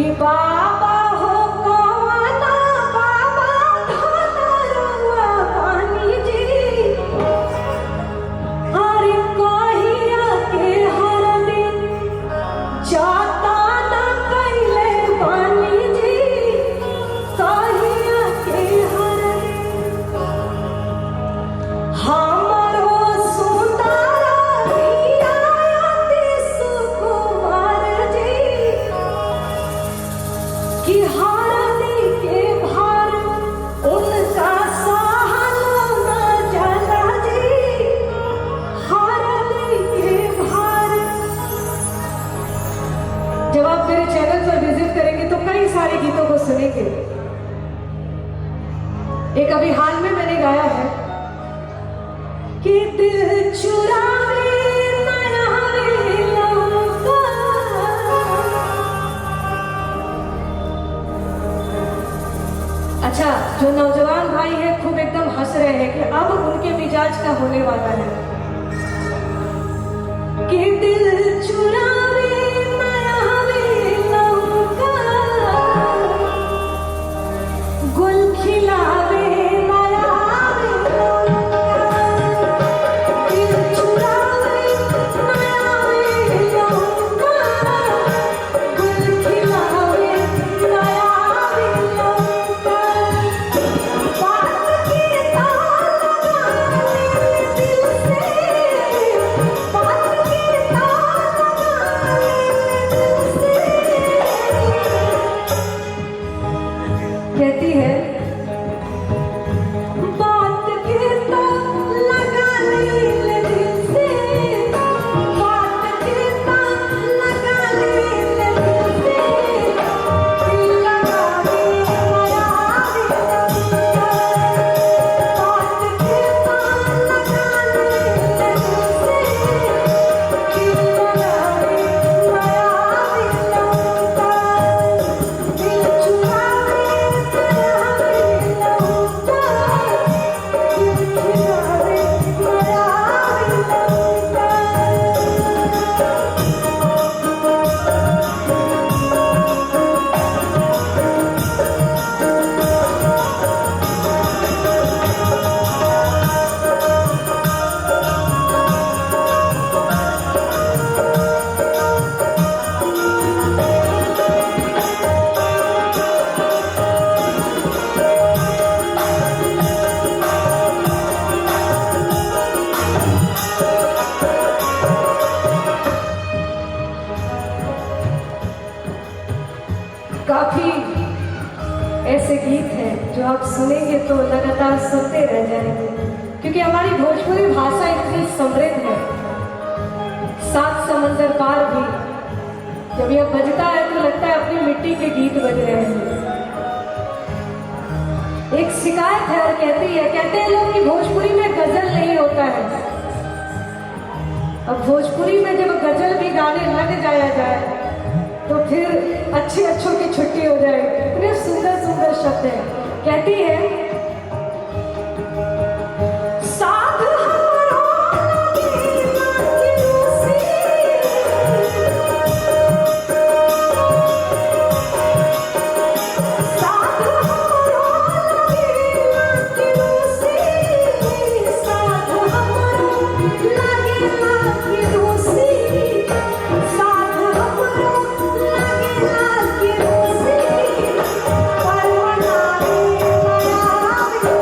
कि बाबा हो कौना बाबा धनरुआ पानी जी अरे कहिया के हर दिन जाता न कैले पानी जी कहिया के हर दिन हमरो सुतारा हिया अति सुकुमार जी कि हारनी के भार उनका सहलो न जाला जी हारनी के भार। जब आप मेरे चैनल पर विजिट करेंगे तो कई सारे गीतों को सुनेंगे। एक अभी हाल में मैंने गाया है कि दिल चुरावे मनावे लौका। अच्छा, जो नौजवान भाई है खूब एकदम हंस रहे हैं कि अब उनके मिजाज का होने वाला है कि दिल चुरावे मनावे लौका गुल खिलावे मनावे लौका दिल चुरावे मनावे लौका गुल खिलावे मनावे लौका बात की तार लगावे दिल से बात की तार लगावे दिल से कहती है बात के तो लगा ले दिल से बात के तो लगा ले दिल से दिल लगावे मनावे लौका बात के तो लगा ले दिल से दिल लगावे मनावे लौका दिल चुरावे मनावे लौका दिल खिलावे मनावे लौका। काफी ऐसे गीत हैं जो आप सुनेंगे तो लगातार सुनते रह जाएंगे, क्योंकि हमारी भोजपुरी भाषा इतनी समृद्ध है। सात समंदर पार भी जब यह बजता है तो लगता है अपनी मिट्टी के गीत बज रहे हैं। एक शिकायत है और कहते हैं लोग कि भोजपुरी में गजल नहीं होता है। अब भोजपुरी में जब गजल भी गाने लग जाया जाए तो फिर अच्छों की छुट्टी हो जाएगी। इतने सुंदर सुंदर शब्द हैं। कहती है साथ हमारो लगे लागी रूसी साथ हमारो लगे लागी रूसी साथ हमारो लगे लागी रूसी साथ हमारो लगे लागी रूसी पर मनावे मनावे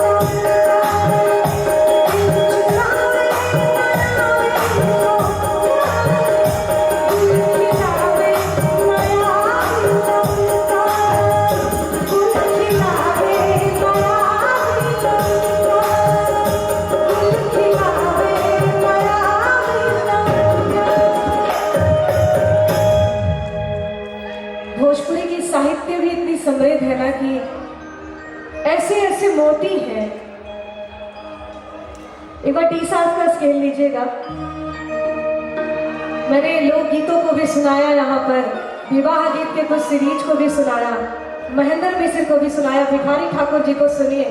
भोजपुरी की साहित्य भी इतनी समृद्ध है ना कि ऐसे ऐसे मोती हैं। एक बार टी-7 का स्केल लीजिएगा। मैंने लोकगीतों को भी सुनाया, यहाँ पर विवाह गीत के कुछ सीरीज को भी सुनाया, महेंद्र मिश्र को भी सुनाया, भिखारी ठाकुर जी को सुनिए।